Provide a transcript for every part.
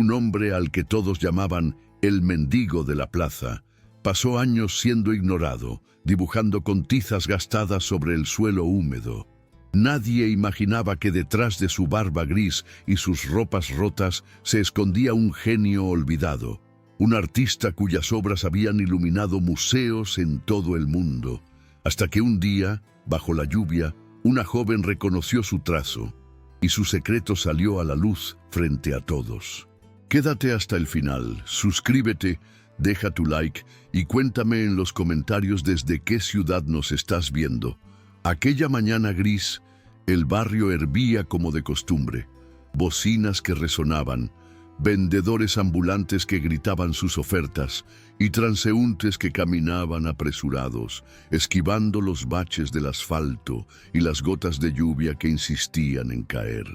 Un hombre al que todos llamaban el mendigo de la plaza, pasó años siendo ignorado, dibujando con tizas gastadas sobre el suelo húmedo. Nadie imaginaba que detrás de su barba gris y sus ropas rotas se escondía un genio olvidado, un artista cuyas obras habían iluminado museos en todo el mundo, hasta que un día, bajo la lluvia, una joven reconoció su trazo y su secreto salió a la luz frente a todos. Quédate hasta el final, suscríbete, deja tu like y cuéntame en los comentarios desde qué ciudad nos estás viendo. Aquella mañana gris, el barrio hervía como de costumbre, bocinas que resonaban, vendedores ambulantes que gritaban sus ofertas y transeúntes que caminaban apresurados, esquivando los baches del asfalto y las gotas de lluvia que insistían en caer.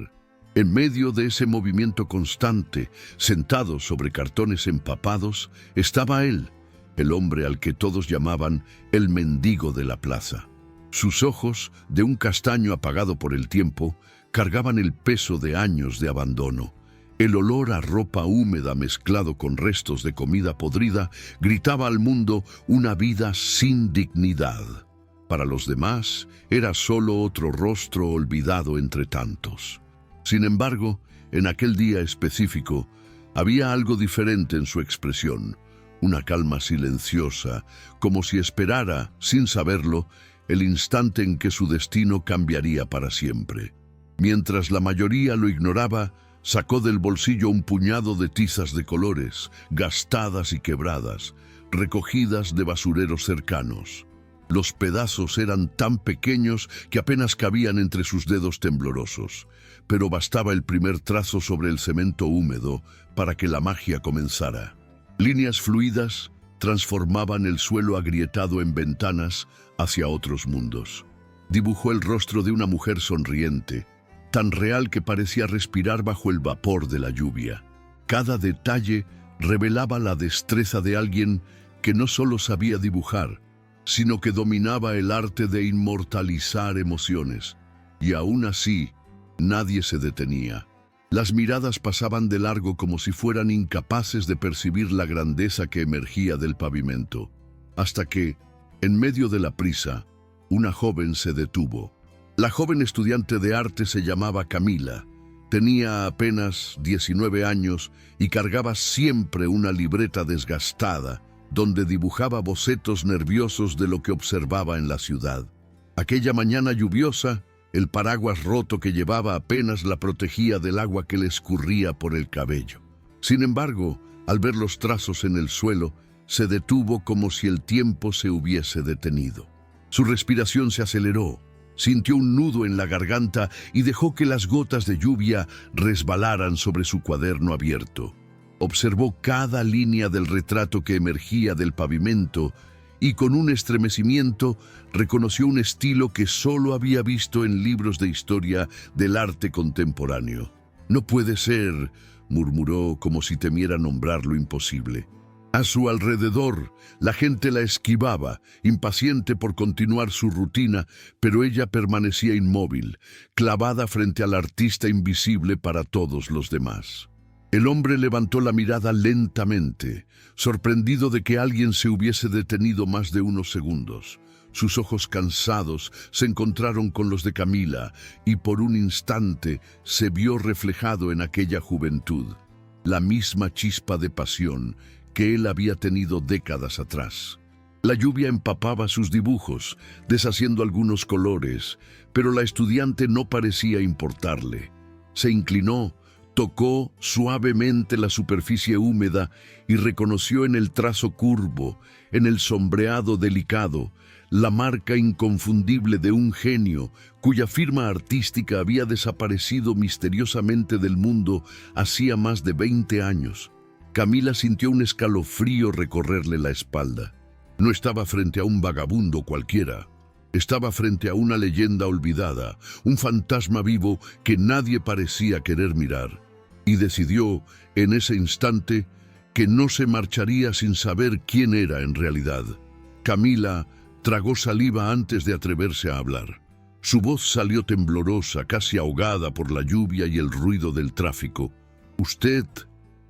En medio de ese movimiento constante, sentado sobre cartones empapados, estaba él, el hombre al que todos llamaban el mendigo de la plaza. Sus ojos, de un castaño apagado por el tiempo, cargaban el peso de años de abandono. El olor a ropa húmeda mezclado con restos de comida podrida gritaba al mundo una vida sin dignidad. Para los demás, era solo otro rostro olvidado entre tantos. Sin embargo, en aquel día específico, había algo diferente en su expresión, una calma silenciosa, como si esperara, sin saberlo, el instante en que su destino cambiaría para siempre. Mientras la mayoría lo ignoraba, sacó del bolsillo un puñado de tizas de colores, gastadas y quebradas, recogidas de basureros cercanos. Los pedazos eran tan pequeños que apenas cabían entre sus dedos temblorosos, pero bastaba el primer trazo sobre el cemento húmedo para que la magia comenzara. Líneas fluidas transformaban el suelo agrietado en ventanas hacia otros mundos. Dibujó el rostro de una mujer sonriente, tan real que parecía respirar bajo el vapor de la lluvia. Cada detalle revelaba la destreza de alguien que no solo sabía dibujar, sino que dominaba el arte de inmortalizar emociones. Y aún así, nadie se detenía. Las miradas pasaban de largo como si fueran incapaces de percibir la grandeza que emergía del pavimento. Hasta que, en medio de la prisa, una joven se detuvo. La joven estudiante de arte se llamaba Camila. Tenía apenas 19 años y cargaba siempre una libreta desgastada, donde dibujaba bocetos nerviosos de lo que observaba en la ciudad. Aquella mañana lluviosa, el paraguas roto que llevaba apenas la protegía del agua que le escurría por el cabello. Sin embargo, al ver los trazos en el suelo, se detuvo como si el tiempo se hubiese detenido. Su respiración se aceleró, sintió un nudo en la garganta y dejó que las gotas de lluvia resbalaran sobre su cuaderno abierto. Observó cada línea del retrato que emergía del pavimento y con un estremecimiento reconoció un estilo que solo había visto en libros de historia del arte contemporáneo. «No puede ser», murmuró como si temiera nombrar lo imposible. A su alrededor, la gente la esquivaba, impaciente por continuar su rutina, pero ella permanecía inmóvil, clavada frente al artista invisible para todos los demás. El hombre levantó la mirada lentamente, sorprendido de que alguien se hubiese detenido más de unos segundos. Sus ojos cansados se encontraron con los de Camila y por un instante se vio reflejado en aquella juventud, la misma chispa de pasión que él había tenido décadas atrás. La lluvia empapaba sus dibujos, deshaciendo algunos colores, pero la estudiante no parecía importarle. Se inclinó, tocó suavemente la superficie húmeda y reconoció en el trazo curvo, en el sombreado delicado, la marca inconfundible de un genio cuya firma artística había desaparecido misteriosamente del mundo hacía más de 20 años. Camila sintió un escalofrío recorrerle la espalda. No estaba frente a un vagabundo cualquiera. Estaba frente a una leyenda olvidada, un fantasma vivo que nadie parecía querer mirar. Y decidió, en ese instante, que no se marcharía sin saber quién era en realidad. Camila tragó saliva antes de atreverse a hablar. Su voz salió temblorosa, casi ahogada por la lluvia y el ruido del tráfico. «Usted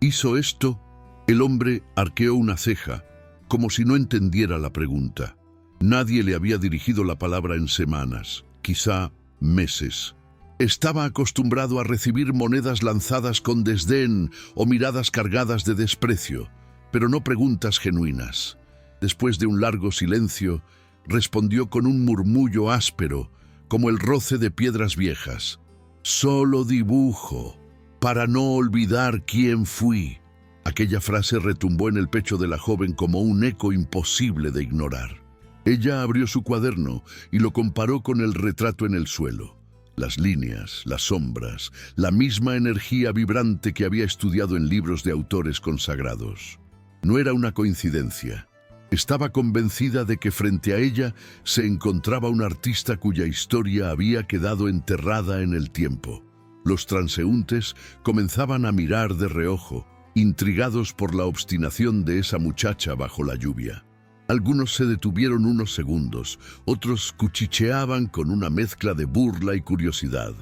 ¿Hizo esto? El hombre arqueó una ceja, como si no entendiera la pregunta. Nadie le había dirigido la palabra en semanas, quizá meses. Estaba acostumbrado a recibir monedas lanzadas con desdén o miradas cargadas de desprecio, pero no preguntas genuinas. Después de un largo silencio, respondió con un murmullo áspero, como el roce de piedras viejas. «Solo dibujo, para no olvidar quién fui». Aquella frase retumbó en el pecho de la joven como un eco imposible de ignorar. Ella abrió su cuaderno y lo comparó con el retrato en el suelo. Las líneas, las sombras, la misma energía vibrante que había estudiado en libros de autores consagrados. No era una coincidencia. Estaba convencida de que frente a ella se encontraba un artista cuya historia había quedado enterrada en el tiempo. Los transeúntes comenzaban a mirar de reojo, intrigados por la obstinación de esa muchacha bajo la lluvia. Algunos se detuvieron unos segundos, otros cuchicheaban con una mezcla de burla y curiosidad.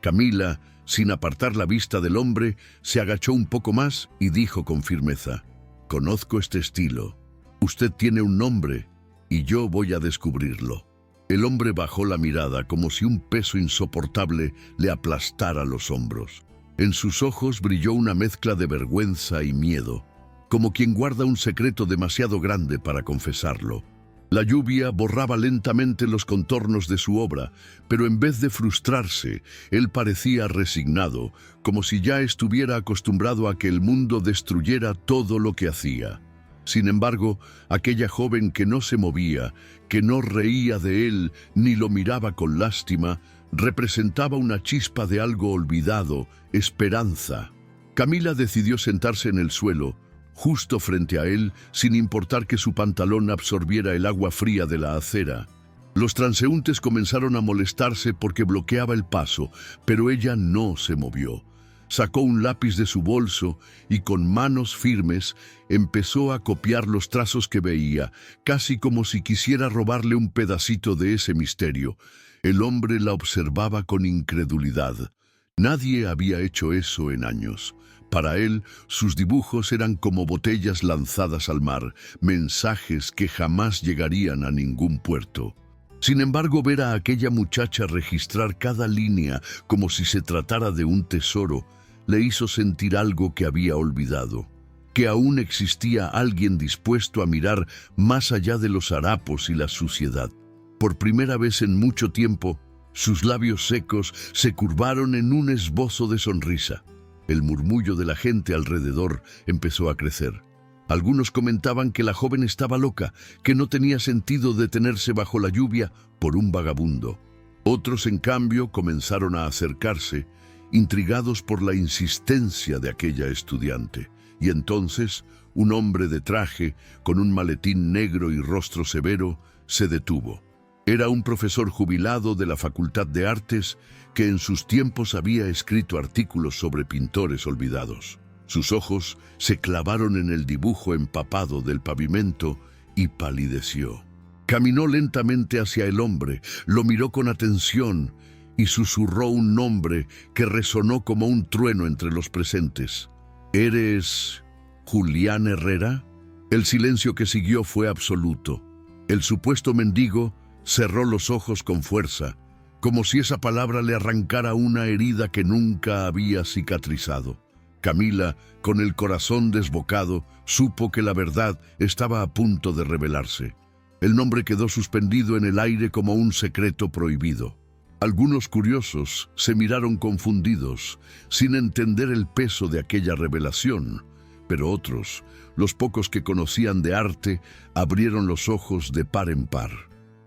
Camila, sin apartar la vista del hombre, se agachó un poco más y dijo con firmeza: «Conozco este estilo. Usted tiene un nombre y yo voy a descubrirlo». El hombre bajó la mirada como si un peso insoportable le aplastara los hombros. En sus ojos brilló una mezcla de vergüenza y miedo, como quien guarda un secreto demasiado grande para confesarlo. La lluvia borraba lentamente los contornos de su obra, pero en vez de frustrarse, él parecía resignado, como si ya estuviera acostumbrado a que el mundo destruyera todo lo que hacía. Sin embargo, aquella joven que no se movía, que no reía de él ni lo miraba con lástima, representaba una chispa de algo olvidado, esperanza. Camila decidió sentarse en el suelo, justo frente a él, sin importar que su pantalón absorbiera el agua fría de la acera. Los transeúntes comenzaron a molestarse porque bloqueaba el paso, pero ella no se movió. Sacó un lápiz de su bolso y con manos firmes empezó a copiar los trazos que veía, casi como si quisiera robarle un pedacito de ese misterio. El hombre la observaba con incredulidad. Nadie había hecho eso en años. Para él, sus dibujos eran como botellas lanzadas al mar, mensajes que jamás llegarían a ningún puerto. Sin embargo, ver a aquella muchacha registrar cada línea como si se tratara de un tesoro, le hizo sentir algo que había olvidado, que aún existía alguien dispuesto a mirar más allá de los harapos y la suciedad. Por primera vez en mucho tiempo, sus labios secos se curvaron en un esbozo de sonrisa. El murmullo de la gente alrededor empezó a crecer. Algunos comentaban que la joven estaba loca, que no tenía sentido detenerse bajo la lluvia por un vagabundo. Otros, en cambio, comenzaron a acercarse, intrigados por la insistencia de aquella estudiante. Y entonces, un hombre de traje, con un maletín negro y rostro severo, se detuvo. Era un profesor jubilado de la Facultad de Artes que en sus tiempos había escrito artículos sobre pintores olvidados. Sus ojos se clavaron en el dibujo empapado del pavimento y palideció. Caminó lentamente hacia el hombre, lo miró con atención y susurró un nombre que resonó como un trueno entre los presentes. ¿Eres Julián Herrera? El silencio que siguió fue absoluto. El supuesto mendigo cerró los ojos con fuerza, como si esa palabra le arrancara una herida que nunca había cicatrizado. Camila, con el corazón desbocado, supo que la verdad estaba a punto de revelarse. El nombre quedó suspendido en el aire como un secreto prohibido. Algunos curiosos se miraron confundidos, sin entender el peso de aquella revelación, pero otros, los pocos que conocían de arte, abrieron los ojos de par en par.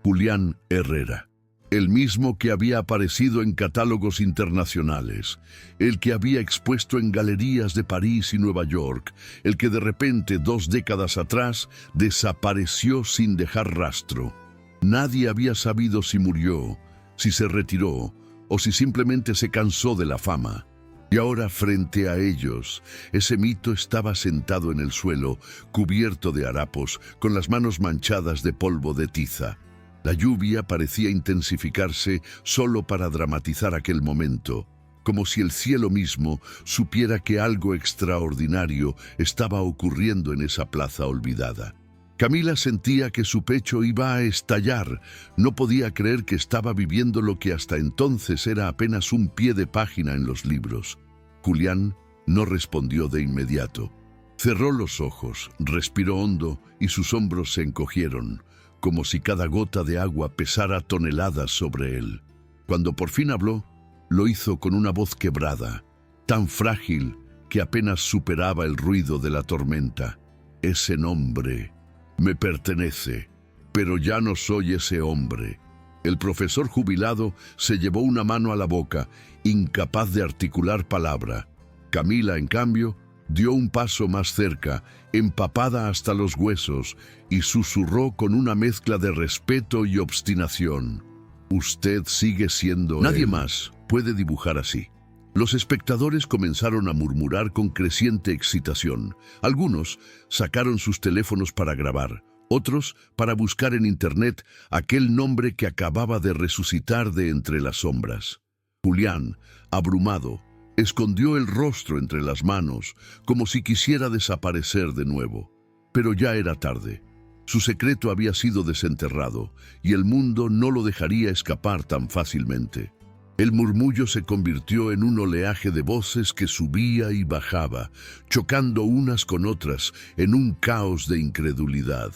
Julián Herrera, el mismo que había aparecido en catálogos internacionales, el que había expuesto en galerías de París y Nueva York, el que de repente 2 décadas atrás desapareció sin dejar rastro. Nadie había sabido si murió, si se retiró o si simplemente se cansó de la fama. Y ahora, frente a ellos, ese mito estaba sentado en el suelo, cubierto de harapos, con las manos manchadas de polvo de tiza. La lluvia parecía intensificarse solo para dramatizar aquel momento. como si el cielo mismo supiera que algo extraordinario estaba ocurriendo en esa plaza olvidada. Camila sentía que su pecho iba a estallar. No podía creer que estaba viviendo lo que hasta entonces era apenas un pie de página en los libros. Julián no respondió de inmediato. Cerró los ojos, respiró hondo y sus hombros se encogieron, como si cada gota de agua pesara toneladas sobre él. Cuando por fin habló, lo hizo con una voz quebrada, tan frágil que apenas superaba el ruido de la tormenta. Ese nombre me pertenece, pero ya no soy ese hombre. El profesor jubilado se llevó una mano a la boca, incapaz de articular palabra. Camila, en cambio, dio un paso más cerca, empapada hasta los huesos, y susurró con una mezcla de respeto y obstinación: «Usted sigue siendo Nadie más puede dibujar así». Los espectadores comenzaron a murmurar con creciente excitación. Algunos sacaron sus teléfonos para grabar, otros para buscar en internet aquel nombre que acababa de resucitar de entre las sombras. Julián, abrumado, escondió el rostro entre las manos, como si quisiera desaparecer de nuevo. Pero ya era tarde. Su secreto había sido desenterrado, y el mundo no lo dejaría escapar tan fácilmente. El murmullo se convirtió en un oleaje de voces que subía y bajaba, chocando unas con otras en un caos de incredulidad.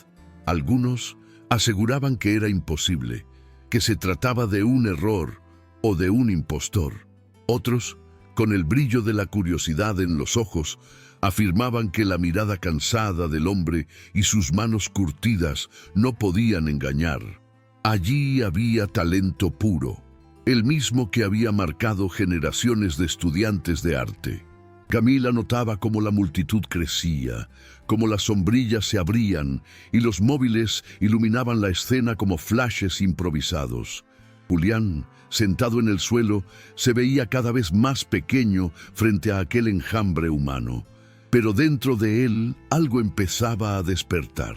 Algunos aseguraban que era imposible, que se trataba de un error o de un impostor. Otros, con el brillo de la curiosidad en los ojos, afirmaban que la mirada cansada del hombre y sus manos curtidas no podían engañar. Allí había talento puro, el mismo que había marcado generaciones de estudiantes de arte. Camila notaba cómo la multitud crecía, cómo las sombrillas se abrían y los móviles iluminaban la escena como flashes improvisados. Julián, sentado en el suelo, se veía cada vez más pequeño frente a aquel enjambre humano. Pero dentro de él algo empezaba a despertar,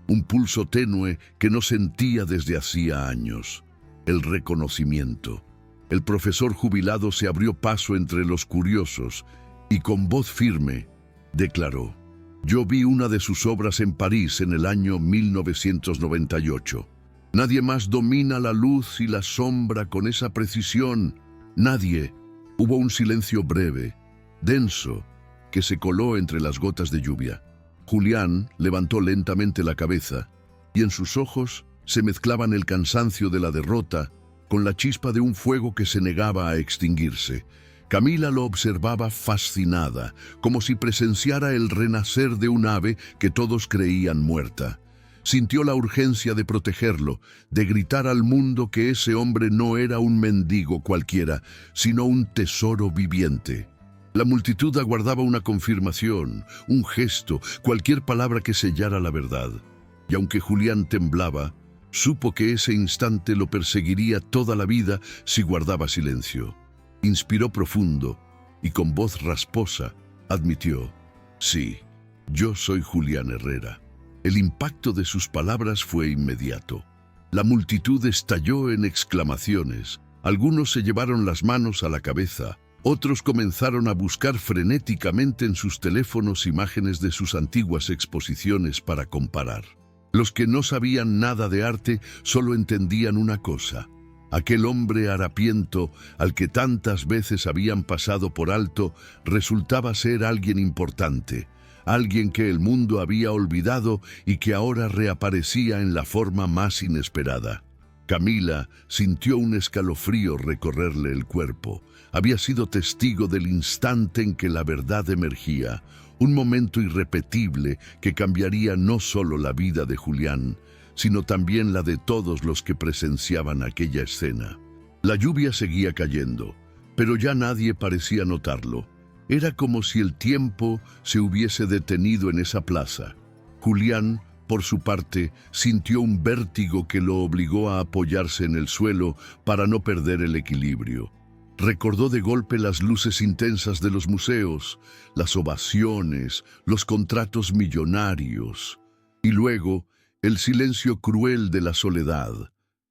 un pulso tenue que no sentía desde hacía años. El reconocimiento. El profesor jubilado se abrió paso entre los curiosos y con voz firme declaró: «Yo vi una de sus obras en París en el año 1998. Nadie más domina la luz y la sombra con esa precisión. Nadie». Hubo un silencio breve, denso, que se coló entre las gotas de lluvia. Julián levantó lentamente la cabeza y en sus ojos se mezclaban el cansancio de la derrota con la chispa de un fuego que se negaba a extinguirse. Camila lo observaba fascinada, como si presenciara el renacer de un ave que todos creían muerta. Sintió la urgencia de protegerlo, de gritar al mundo que ese hombre no era un mendigo cualquiera, sino un tesoro viviente. La multitud aguardaba una confirmación, un gesto, cualquier palabra que sellara la verdad. Y aunque Julián temblaba, supo que ese instante lo perseguiría toda la vida si guardaba silencio. Inspiró profundo y con voz rasposa admitió: «Sí, yo soy Julián Herrera». El impacto de sus palabras fue inmediato. La multitud estalló en exclamaciones. Algunos se llevaron las manos a la cabeza. Otros comenzaron a buscar frenéticamente en sus teléfonos imágenes de sus antiguas exposiciones para comparar. Los que no sabían nada de arte solo entendían una cosa: aquel hombre harapiento al que tantas veces habían pasado por alto resultaba ser alguien importante, alguien que el mundo había olvidado y que ahora reaparecía en la forma más inesperada. Camila sintió un escalofrío recorrerle el cuerpo. Había sido testigo del instante en que la verdad emergía, un momento irrepetible que cambiaría no solo la vida de Julián, sino también la de todos los que presenciaban aquella escena. La lluvia seguía cayendo, pero ya nadie parecía notarlo. Era como si el tiempo se hubiese detenido en esa plaza. Julián, por su parte, sintió un vértigo que lo obligó a apoyarse en el suelo para no perder el equilibrio. Recordó de golpe las luces intensas de los museos, las ovaciones, los contratos millonarios, y luego el silencio cruel de la soledad,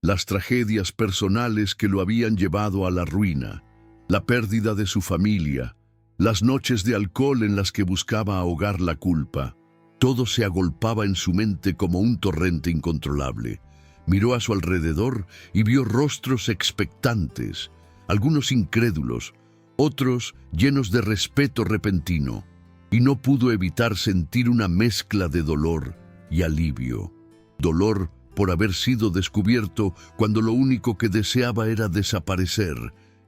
las tragedias personales que lo habían llevado a la ruina. la pérdida de su familia, las noches de alcohol en las que buscaba ahogar la culpa. Todo se agolpaba en su mente como un torrente incontrolable. Miró a su alrededor y vio rostros expectantes, algunos incrédulos, otros llenos de respeto repentino, y no pudo evitar sentir una mezcla de dolor y alivio. Dolor por haber sido descubierto cuando lo único que deseaba era desaparecer,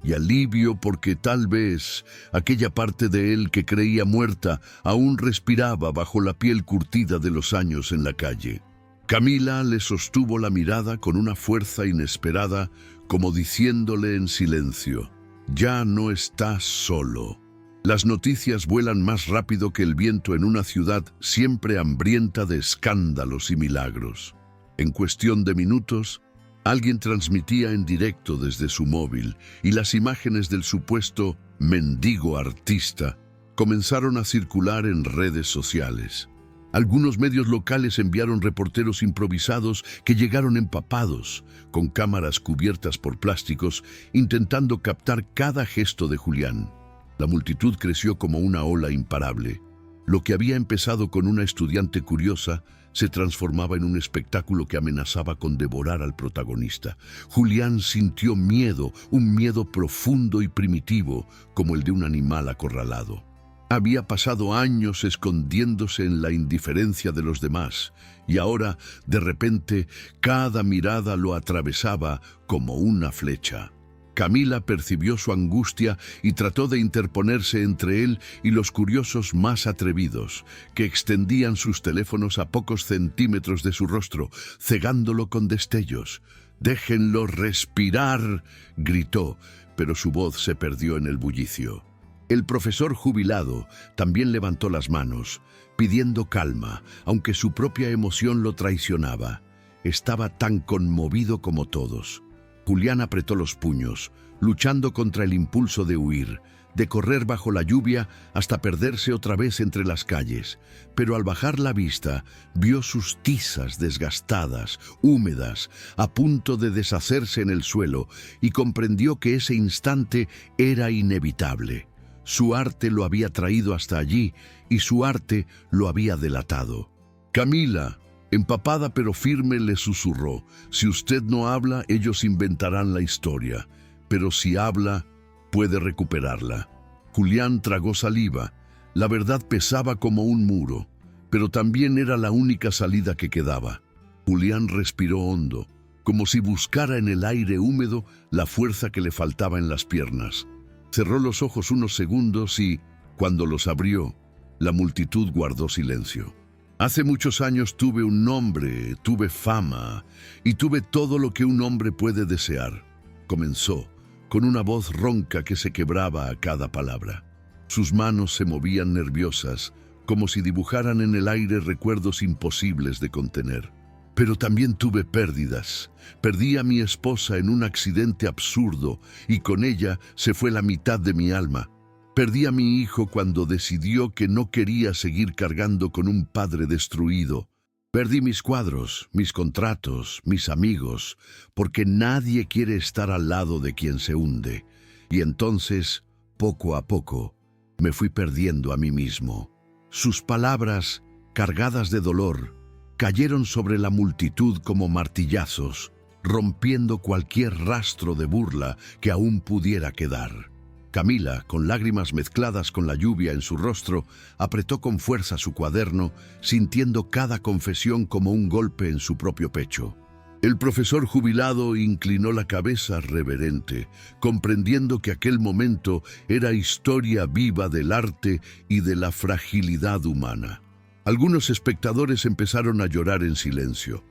y alivio porque tal vez aquella parte de él que creía muerta aún respiraba bajo la piel curtida de los años en la calle. Camila le sostuvo la mirada con una fuerza inesperada, como diciéndole en silencio: «Ya no estás solo». Las noticias vuelan más rápido que el viento en una ciudad siempre hambrienta de escándalos y milagros. En cuestión de minutos, alguien transmitía en directo desde su móvil y las imágenes del supuesto mendigo artista comenzaron a circular en redes sociales. Algunos medios locales enviaron reporteros improvisados que llegaron empapados, con cámaras cubiertas por plásticos, intentando captar cada gesto de Julián. La multitud creció como una ola imparable. Lo que había empezado con una estudiante curiosa se transformaba en un espectáculo que amenazaba con devorar al protagonista. Julián sintió miedo, un miedo profundo y primitivo, como el de un animal acorralado. Había pasado años escondiéndose en la indiferencia de los demás, y ahora, de repente, cada mirada lo atravesaba como una flecha. Camila percibió su angustia y trató de interponerse entre él y los curiosos más atrevidos, que extendían sus teléfonos a pocos centímetros de su rostro, cegándolo con destellos. «¡Déjenlo respirar!», gritó, pero su voz se perdió en el bullicio. El profesor jubilado también levantó las manos, pidiendo calma, aunque su propia emoción lo traicionaba. Estaba tan conmovido como todos. Julián apretó los puños, luchando contra el impulso de huir, de correr bajo la lluvia hasta perderse otra vez entre las calles. Pero al bajar la vista, vio sus tizas desgastadas, húmedas, a punto de deshacerse en el suelo, y comprendió que ese instante era inevitable. Su arte lo había traído hasta allí, y su arte lo había delatado. «Camila», empapada pero firme, le susurró: «Si usted no habla, ellos inventarán la historia, pero si habla, puede recuperarla». Julián tragó saliva. La verdad pesaba como un muro, pero también era la única salida que quedaba. Julián respiró hondo, como si buscara en el aire húmedo la fuerza que le faltaba en las piernas. Cerró los ojos unos segundos y, cuando los abrió, la multitud guardó silencio. «Hace muchos años tuve un nombre, tuve fama y tuve todo lo que un hombre puede desear», comenzó, con una voz ronca que se quebraba a cada palabra. Sus manos se movían nerviosas, como si dibujaran en el aire recuerdos imposibles de contener. «Pero también tuve pérdidas. Perdí a mi esposa en un accidente absurdo y con ella se fue la mitad de mi alma. Perdí a mi hijo cuando decidió que no quería seguir cargando con un padre destruido. Perdí mis cuadros, mis contratos, mis amigos, porque nadie quiere estar al lado de quien se hunde. Y entonces, poco a poco, me fui perdiendo a mí mismo». Sus palabras, cargadas de dolor, cayeron sobre la multitud como martillazos, rompiendo cualquier rastro de burla que aún pudiera quedar. Camila, con lágrimas mezcladas con la lluvia en su rostro, apretó con fuerza su cuaderno, sintiendo cada confesión como un golpe en su propio pecho. El profesor jubilado inclinó la cabeza reverente, comprendiendo que aquel momento era historia viva del arte y de la fragilidad humana. Algunos espectadores empezaron a llorar en silencio.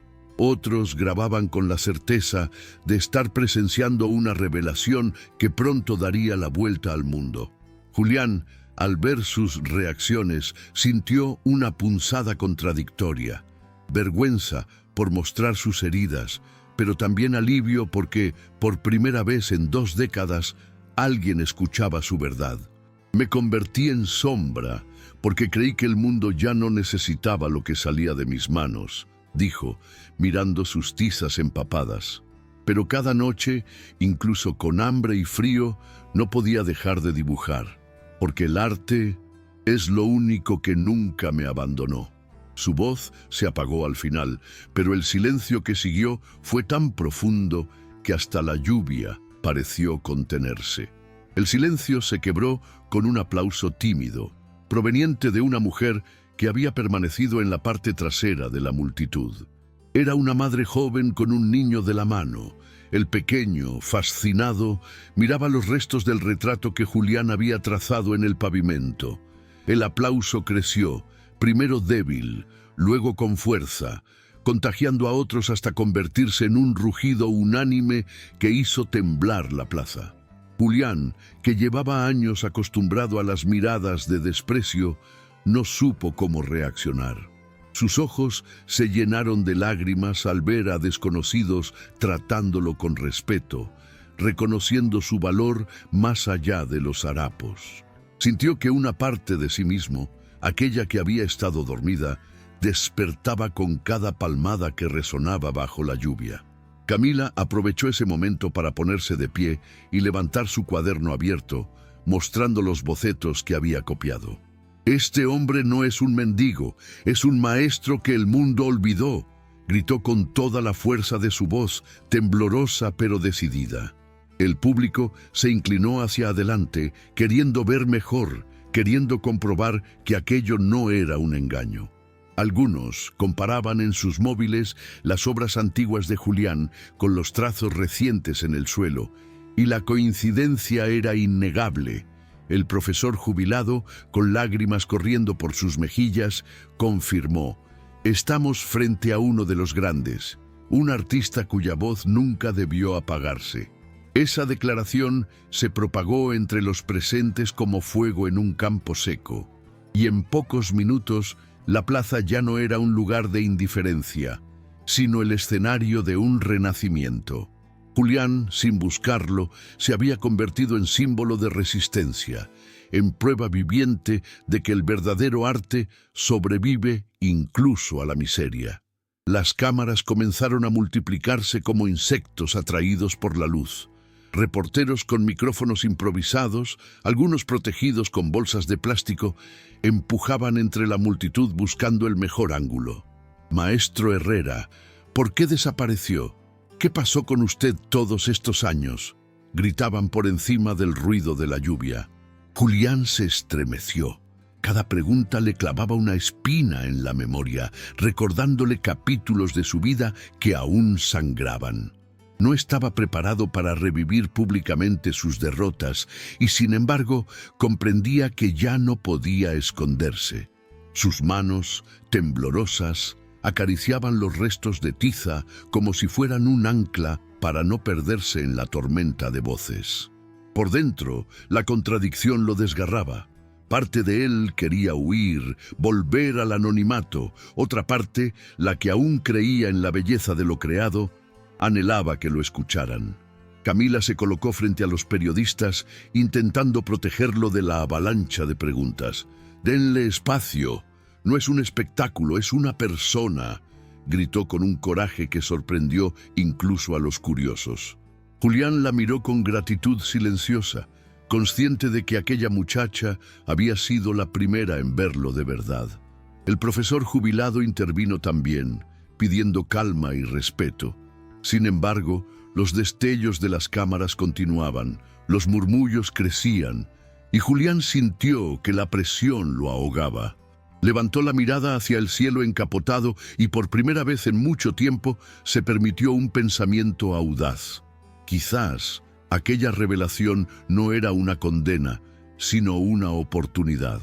Otros grababan con la certeza de estar presenciando una revelación que pronto daría la vuelta al mundo. Julián, al ver sus reacciones, sintió una punzada contradictoria: vergüenza por mostrar sus heridas, pero también alivio porque, por primera vez en 2 décadas, alguien escuchaba su verdad. «Me convertí en sombra porque creí que el mundo ya no necesitaba lo que salía de mis manos», dijo, mirando sus tizas empapadas. Pero cada noche, incluso con hambre y frío, no podía dejar de dibujar, porque el arte es lo único que nunca me abandonó. Su voz se apagó al final, pero el silencio que siguió fue tan profundo que hasta la lluvia pareció contenerse. El silencio se quebró con un aplauso tímido, proveniente de una mujer que había permanecido en la parte trasera de la multitud. Era una madre joven con un niño de la mano. El pequeño, fascinado, miraba los restos del retrato que Julián había trazado en el pavimento. El aplauso creció, primero débil, luego con fuerza, contagiando a otros hasta convertirse en un rugido unánime que hizo temblar la plaza. Julián, que llevaba años acostumbrado a las miradas de desprecio, no supo cómo reaccionar. Sus ojos se llenaron de lágrimas al ver a desconocidos tratándolo con respeto, reconociendo su valor más allá de los harapos. Sintió que una parte de sí mismo, aquella que había estado dormida, despertaba con cada palmada que resonaba bajo la lluvia. Camila aprovechó ese momento para ponerse de pie y levantar su cuaderno abierto, mostrando los bocetos que había copiado. «Este hombre no es un mendigo, es un maestro que el mundo olvidó», gritó con toda la fuerza de su voz, temblorosa pero decidida. El público se inclinó hacia adelante, queriendo ver mejor, queriendo comprobar que aquello no era un engaño. Algunos comparaban en sus móviles las obras antiguas de Julián con los trazos recientes en el suelo, y la coincidencia era innegable. El profesor jubilado, con lágrimas corriendo por sus mejillas, confirmó: «Estamos frente a uno de los grandes, un artista cuya voz nunca debió apagarse». Esa declaración se propagó entre los presentes como fuego en un campo seco, y en pocos minutos la plaza ya no era un lugar de indiferencia, sino el escenario de un renacimiento. Julián, sin buscarlo, se había convertido en símbolo de resistencia, en prueba viviente de que el verdadero arte sobrevive incluso a la miseria. Las cámaras comenzaron a multiplicarse como insectos atraídos por la luz. Reporteros con micrófonos improvisados, algunos protegidos con bolsas de plástico, empujaban entre la multitud buscando el mejor ángulo. «Maestro Herrera, ¿por qué desapareció? ¿Qué pasó con usted todos estos años?», gritaban por encima del ruido de la lluvia. Julián se estremeció. Cada pregunta le clavaba una espina en la memoria, recordándole capítulos de su vida que aún sangraban. No estaba preparado para revivir públicamente sus derrotas y, sin embargo, comprendía que ya no podía esconderse. Sus manos, temblorosas, acariciaban los restos de tiza como si fueran un ancla para no perderse en la tormenta de voces. Por dentro, la contradicción lo desgarraba. Parte de él quería huir, volver al anonimato. Otra parte, la que aún creía en la belleza de lo creado, anhelaba que lo escucharan. Camila se colocó frente a los periodistas, intentando protegerlo de la avalancha de preguntas. «Denle espacio. No es un espectáculo, es una persona», gritó con un coraje que sorprendió incluso a los curiosos. Julián la miró con gratitud silenciosa, consciente de que aquella muchacha había sido la primera en verlo de verdad. El profesor jubilado intervino también, pidiendo calma y respeto. Sin embargo, los destellos de las cámaras continuaban, los murmullos crecían, y Julián sintió que la presión lo ahogaba. Levantó la mirada hacia el cielo encapotado y por primera vez en mucho tiempo se permitió un pensamiento audaz. Quizás aquella revelación no era una condena, sino una oportunidad.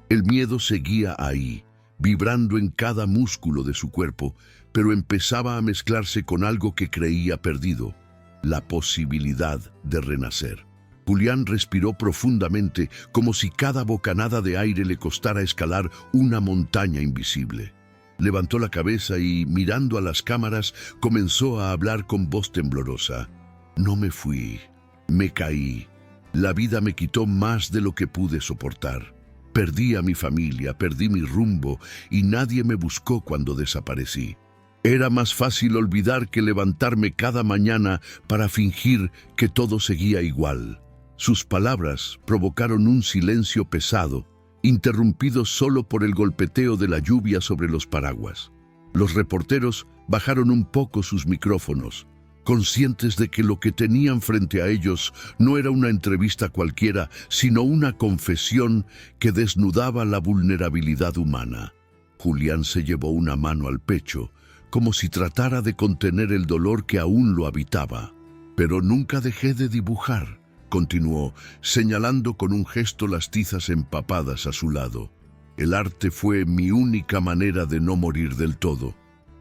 El miedo seguía ahí, vibrando en cada músculo de su cuerpo, pero empezaba a mezclarse con algo que creía perdido: la posibilidad de renacer. Julián respiró profundamente, como si cada bocanada de aire le costara escalar una montaña invisible. Levantó la cabeza y, mirando a las cámaras, comenzó a hablar con voz temblorosa. «No me fui, me caí. La vida me quitó más de lo que pude soportar. Perdí a mi familia, perdí mi rumbo y nadie me buscó cuando desaparecí. Era más fácil olvidar que levantarme cada mañana para fingir que todo seguía igual. Sus palabras provocaron un silencio pesado, interrumpido solo por el golpeteo de la lluvia sobre los paraguas. Los reporteros bajaron un poco sus micrófonos, conscientes de que lo que tenían frente a ellos no era una entrevista cualquiera, sino una confesión que desnudaba la vulnerabilidad humana. Julián se llevó una mano al pecho, como si tratara de contener el dolor que aún lo habitaba. «Pero nunca dejé de dibujar», continuó, señalando con un gesto las tizas empapadas a su lado. «El arte fue mi única manera de no morir del todo.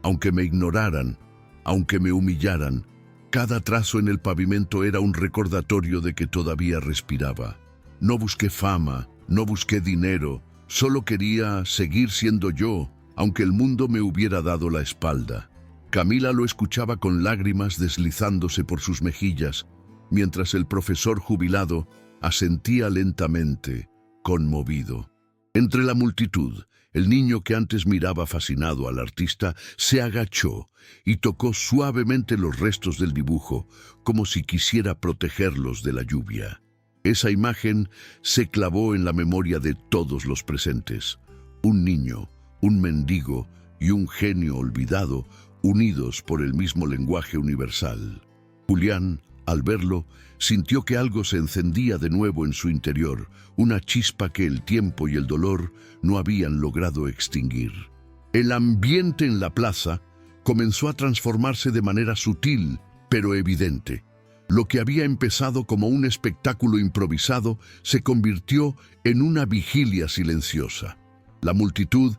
Aunque me ignoraran, aunque me humillaran, cada trazo en el pavimento era un recordatorio de que todavía respiraba. No busqué fama, no busqué dinero, solo quería seguir siendo yo, aunque el mundo me hubiera dado la espalda». Camila lo escuchaba con lágrimas deslizándose por sus mejillas, mientras el profesor jubilado asentía lentamente, conmovido. Entre la multitud, el niño que antes miraba fascinado al artista se agachó y tocó suavemente los restos del dibujo, como si quisiera protegerlos de la lluvia. Esa imagen se clavó en la memoria de todos los presentes. Un niño, un mendigo y un genio olvidado, unidos por el mismo lenguaje universal. Julián, al verlo, sintió que algo se encendía de nuevo en su interior, una chispa que el tiempo y el dolor no habían logrado extinguir. El ambiente en la plaza comenzó a transformarse de manera sutil, pero evidente. Lo que había empezado como un espectáculo improvisado se convirtió en una vigilia silenciosa. La multitud,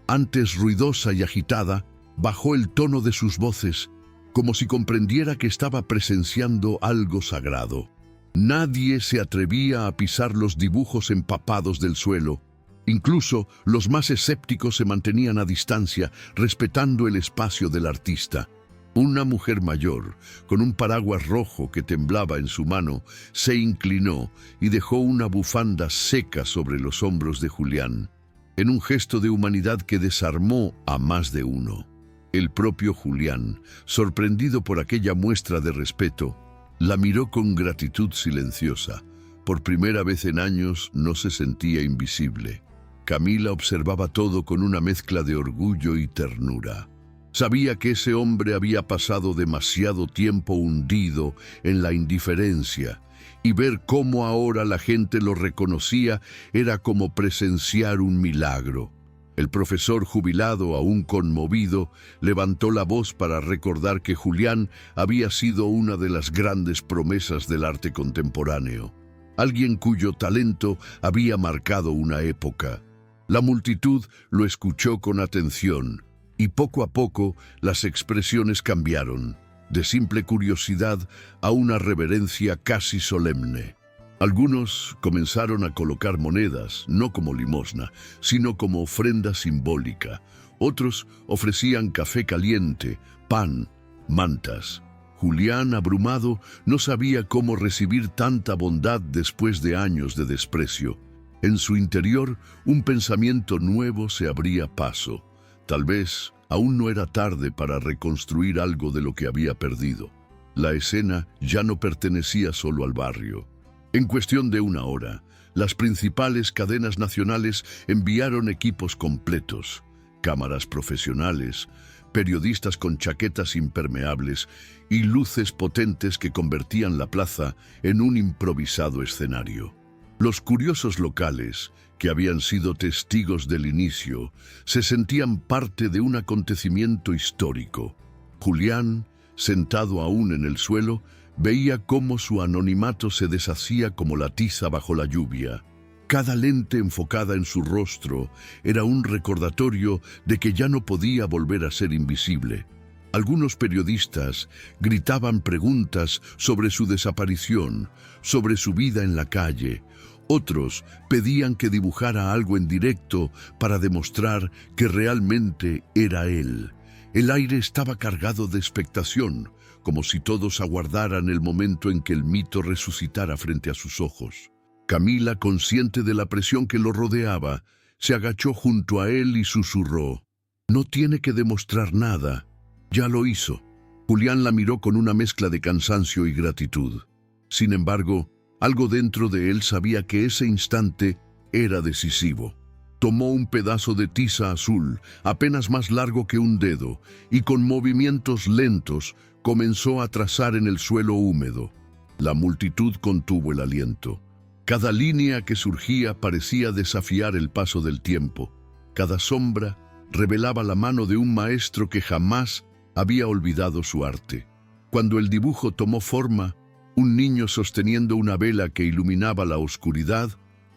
antes ruidosa y agitada, bajó el tono de sus voces, como si comprendiera que estaba presenciando algo sagrado. Nadie se atrevía a pisar los dibujos empapados del suelo. Incluso los más escépticos se mantenían a distancia, respetando el espacio del artista. Una mujer mayor, con un paraguas rojo que temblaba en su mano, se inclinó y dejó una bufanda seca sobre los hombros de Julián, en un gesto de humanidad que desarmó a más de uno. El propio Julián, sorprendido por aquella muestra de respeto, la miró con gratitud silenciosa. Por primera vez en años no se sentía invisible. Camila observaba todo con una mezcla de orgullo y ternura. Sabía que ese hombre había pasado demasiado tiempo hundido en la indiferencia, y ver cómo ahora la gente lo reconocía era como presenciar un milagro. El profesor jubilado, aún conmovido, levantó la voz para recordar que Julián había sido una de las grandes promesas del arte contemporáneo, alguien cuyo talento había marcado una época. La multitud lo escuchó con atención, y poco a poco las expresiones cambiaron, de simple curiosidad a una reverencia casi solemne. Algunos comenzaron a colocar monedas, no como limosna, sino como ofrenda simbólica. Otros ofrecían café caliente, pan, mantas. Julián, abrumado, no sabía cómo recibir tanta bondad después de años de desprecio. En su interior, un pensamiento nuevo se abría paso. Tal vez aún no era tarde para reconstruir algo de lo que había perdido. La escena ya no pertenecía solo al barrio. En cuestión de una hora, las principales cadenas nacionales enviaron equipos completos, cámaras profesionales, periodistas con chaquetas impermeables y luces potentes que convertían la plaza en un improvisado escenario. Los curiosos locales, que habían sido testigos del inicio, se sentían parte de un acontecimiento histórico. Julián, sentado aún en el suelo, veía cómo su anonimato se deshacía como la tiza bajo la lluvia. Cada lente enfocada en su rostro era un recordatorio de que ya no podía volver a ser invisible. Algunos periodistas gritaban preguntas sobre su desaparición, sobre su vida en la calle. Otros pedían que dibujara algo en directo para demostrar que realmente era él. El aire estaba cargado de expectación, como si todos aguardaran el momento en que el mito resucitara frente a sus ojos. Camila, consciente de la presión que lo rodeaba, se agachó junto a él y susurró: «No tiene que demostrar nada. Ya lo hizo. Julián la miró con una mezcla de cansancio y gratitud. Sin embargo, algo dentro de él sabía que ese instante era decisivo. Tomó un pedazo de tiza azul, apenas más largo que un dedo, y con movimientos lentos comenzó a trazar en el suelo húmedo. La multitud contuvo el aliento. Cada línea que surgía parecía desafiar el paso del tiempo. Cada sombra revelaba la mano de un maestro que jamás había olvidado su arte. Cuando el dibujo tomó forma, un niño sosteniendo una vela que iluminaba la oscuridad,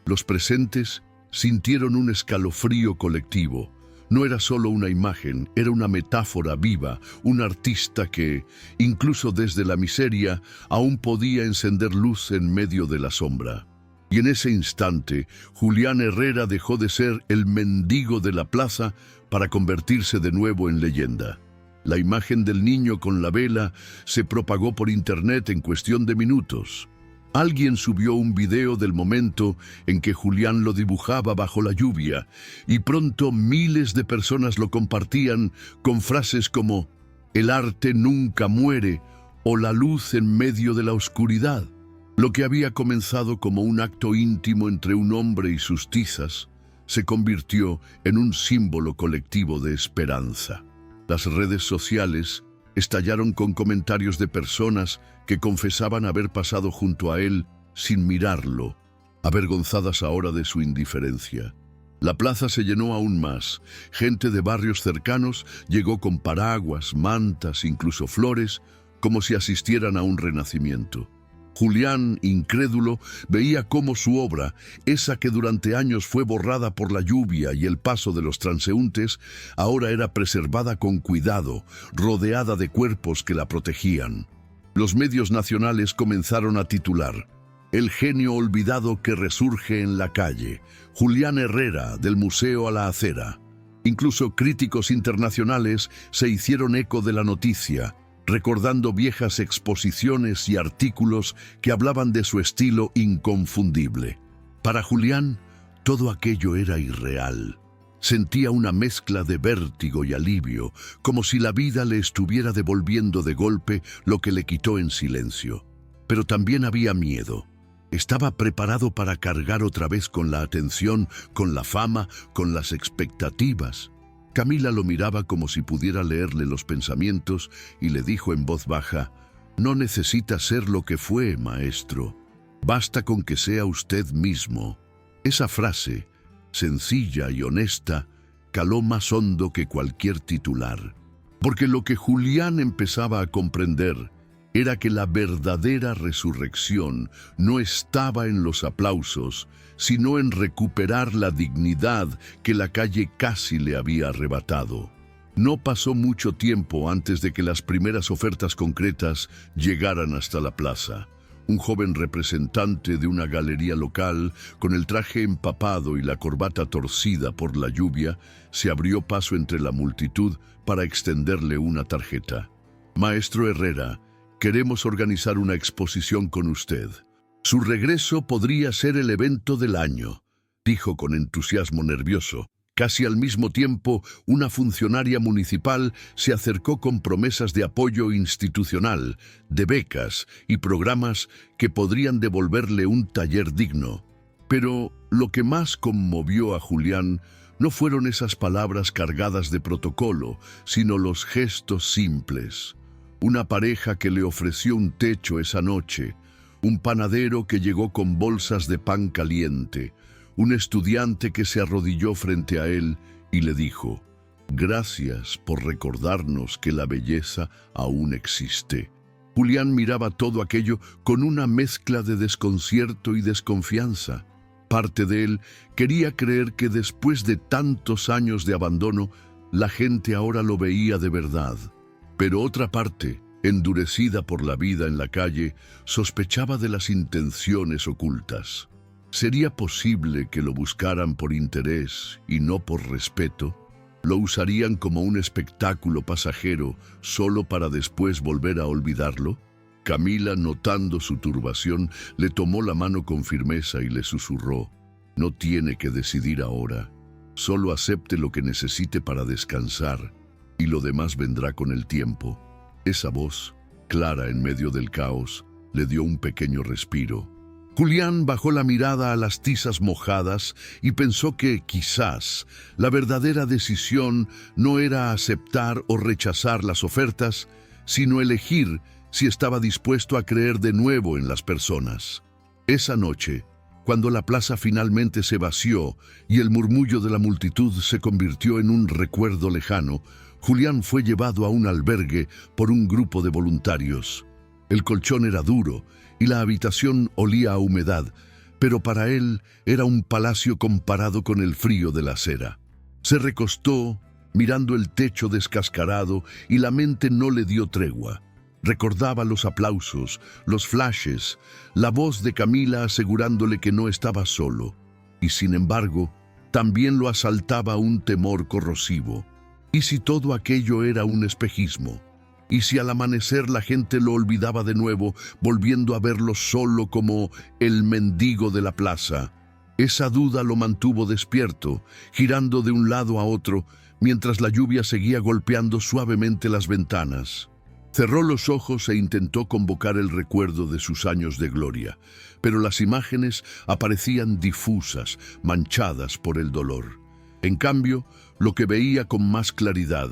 los presentes sintieron un escalofrío colectivo. No era solo una imagen, era una metáfora viva, un artista que, incluso desde la miseria, aún podía encender luz en medio de la sombra. Y en ese instante, Julián Herrera dejó de ser el mendigo de la plaza para convertirse de nuevo en leyenda. La imagen del niño con la vela se propagó por internet en cuestión de minutos. Alguien subió un video del momento en que Julián lo dibujaba bajo la lluvia y pronto miles de personas lo compartían con frases como «El arte nunca muere» o «La luz en medio de la oscuridad». Lo que había comenzado como un acto íntimo entre un hombre y sus tizas se convirtió en un símbolo colectivo de esperanza. Las redes sociales estallaron con comentarios de personas que confesaban haber pasado junto a él sin mirarlo, avergonzadas ahora de su indiferencia. La plaza se llenó aún más. Gente de barrios cercanos llegó con paraguas, mantas, incluso flores, como si asistieran a un renacimiento. Julián, incrédulo, veía cómo su obra, esa que durante años fue borrada por la lluvia y el paso de los transeúntes, ahora era preservada con cuidado, rodeada de cuerpos que la protegían. Los medios nacionales comenzaron a titular: «El genio olvidado que resurge en la calle, Julián Herrera, del Museo a la Acera». Incluso críticos internacionales se hicieron eco de la noticia, recordando viejas exposiciones y artículos que hablaban de su estilo inconfundible. Para Julián, todo aquello era irreal. Sentía una mezcla de vértigo y alivio, como si la vida le estuviera devolviendo de golpe lo que le quitó en silencio. Pero también había miedo. Estaba preparado para cargar otra vez con la atención, con la fama, con las expectativas. Camila lo miraba como si pudiera leerle los pensamientos y le dijo en voz baja: «No necesita ser lo que fue, maestro. Basta con que sea usted mismo». Esa frase, sencilla y honesta, caló más hondo que cualquier titular. Porque lo que Julián empezaba a comprender era que la verdadera resurrección no estaba en los aplausos, sino en recuperar la dignidad que la calle casi le había arrebatado. No pasó mucho tiempo antes de que las primeras ofertas concretas llegaran hasta la plaza. Un joven representante de una galería local, con el traje empapado y la corbata torcida por la lluvia, se abrió paso entre la multitud para extenderle una tarjeta. «Maestro Herrera, queremos organizar una exposición con usted. Su regreso podría ser el evento del año», dijo con entusiasmo nervioso. Casi al mismo tiempo, una funcionaria municipal se acercó con promesas de apoyo institucional, de becas y programas que podrían devolverle un taller digno. Pero lo que más conmovió a Julián no fueron esas palabras cargadas de protocolo, sino los gestos simples. Una pareja que le ofreció un techo esa noche, un panadero que llegó con bolsas de pan caliente, un estudiante que se arrodilló frente a él y le dijo: «Gracias por recordarnos que la belleza aún existe». Julián miraba todo aquello con una mezcla de desconcierto y desconfianza. Parte de él quería creer que después de tantos años de abandono, la gente ahora lo veía de verdad. Pero otra parte, endurecida por la vida en la calle, sospechaba de las intenciones ocultas. ¿Sería posible que lo buscaran por interés y no por respeto? ¿Lo usarían como un espectáculo pasajero solo para después volver a olvidarlo? Camila, notando su turbación, le tomó la mano con firmeza y le susurró: «No tiene que decidir ahora. Solo acepte lo que necesite para descansar. y lo demás vendrá con el tiempo. Esa voz, clara en medio del caos, le dio un pequeño respiro. Julián bajó la mirada a las tizas mojadas y pensó que, quizás, la verdadera decisión no era aceptar o rechazar las ofertas, sino elegir si estaba dispuesto a creer de nuevo en las personas. Esa noche, cuando la plaza finalmente se vació y el murmullo de la multitud se convirtió en un recuerdo lejano, Julián fue llevado a un albergue por un grupo de voluntarios. El colchón era duro y la habitación olía a humedad, pero para él era un palacio comparado con el frío de la acera. Se recostó, mirando el techo descascarado, y la mente no le dio tregua. Recordaba los aplausos, los flashes, la voz de Camila asegurándole que no estaba solo. Y sin embargo, también lo asaltaba un temor corrosivo. ¿Y si todo aquello era un espejismo? ¿Y si al amanecer la gente lo olvidaba de nuevo, volviendo a verlo solo como el mendigo de la plaza? Esa duda lo mantuvo despierto, girando de un lado a otro, mientras la lluvia seguía golpeando suavemente las ventanas. Cerró los ojos e intentó convocar el recuerdo de sus años de gloria, pero las imágenes aparecían difusas, manchadas por el dolor. En cambio, lo que veía con más claridad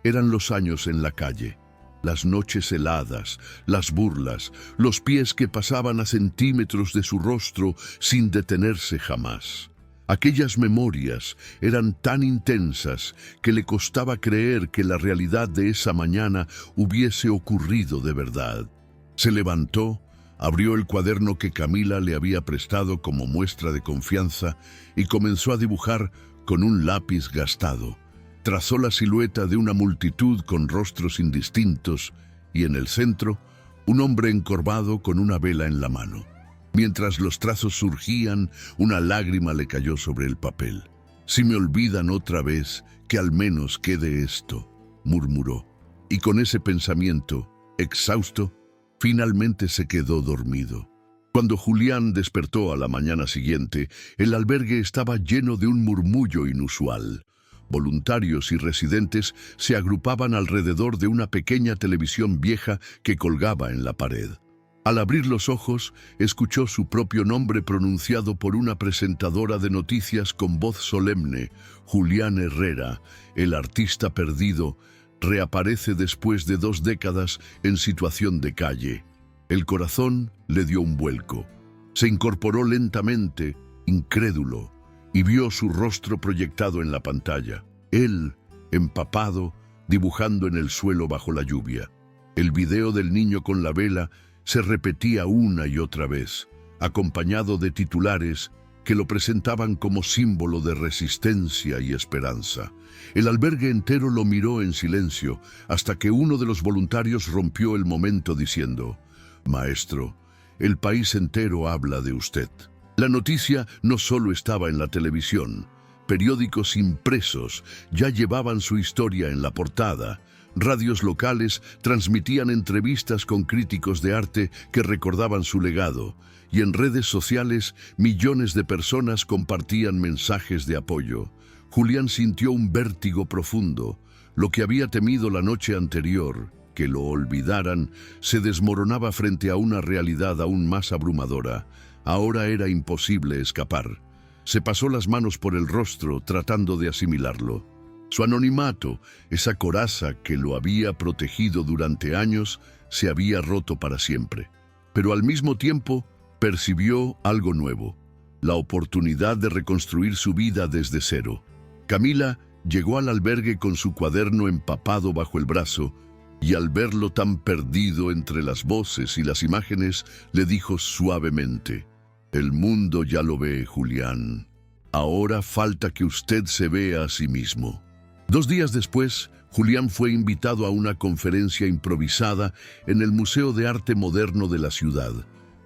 eran los años en la calle. Las noches heladas, las burlas, los pies que pasaban a centímetros de su rostro sin detenerse jamás. Aquellas memorias eran tan intensas que le costaba creer que la realidad de esa mañana hubiese ocurrido de verdad. Se levantó, abrió el cuaderno que Camila le había prestado como muestra de confianza y comenzó a dibujar con un lápiz gastado. Trazó la silueta de una multitud con rostros indistintos y en el centro, un hombre encorvado con una vela en la mano. Mientras los trazos surgían, una lágrima le cayó sobre el papel. «Si me olvidan otra vez, que al menos quede esto», murmuró. Y con ese pensamiento, exhausto, finalmente se quedó dormido. Cuando Julián despertó a la mañana siguiente, el albergue estaba lleno de un murmullo inusual. Voluntarios y residentes se agrupaban alrededor de una pequeña televisión vieja que colgaba en la pared. Al abrir los ojos, escuchó su propio nombre pronunciado por una presentadora de noticias con voz solemne. Julián Herrera, el artista perdido, reaparece después de 2 décadas en situación de calle. El corazón le dio un vuelco. Se incorporó lentamente, incrédulo, y vio su rostro proyectado en la pantalla. Él, empapado, dibujando en el suelo bajo la lluvia. El video del niño con la vela se repetía una y otra vez, acompañado de titulares que lo presentaban como símbolo de resistencia y esperanza. El albergue entero lo miró en silencio, hasta que uno de los voluntarios rompió el momento diciendo: «Maestro, el país entero habla de usted». La noticia no solo estaba en la televisión. Periódicos impresos ya llevaban su historia en la portada. Radios locales transmitían entrevistas con críticos de arte que recordaban su legado. Y en redes sociales, millones de personas compartían mensajes de apoyo. Julián sintió un vértigo profundo. Lo que había temido la noche anterior, que lo olvidaran, se desmoronaba frente a una realidad aún más abrumadora. Ahora era imposible escapar. Se pasó las manos por el rostro tratando de asimilarlo. Su anonimato, esa coraza que lo había protegido durante años, se había roto para siempre. Pero al mismo tiempo percibió algo nuevo, la oportunidad de reconstruir su vida desde cero. Camila llegó al albergue con su cuaderno empapado bajo el brazo y al verlo tan perdido entre las voces y las imágenes, le dijo suavemente: «El mundo ya lo ve, Julián. Ahora falta que usted se vea a sí mismo». 2 días después, Julián fue invitado a una conferencia improvisada en el Museo de Arte Moderno de la ciudad.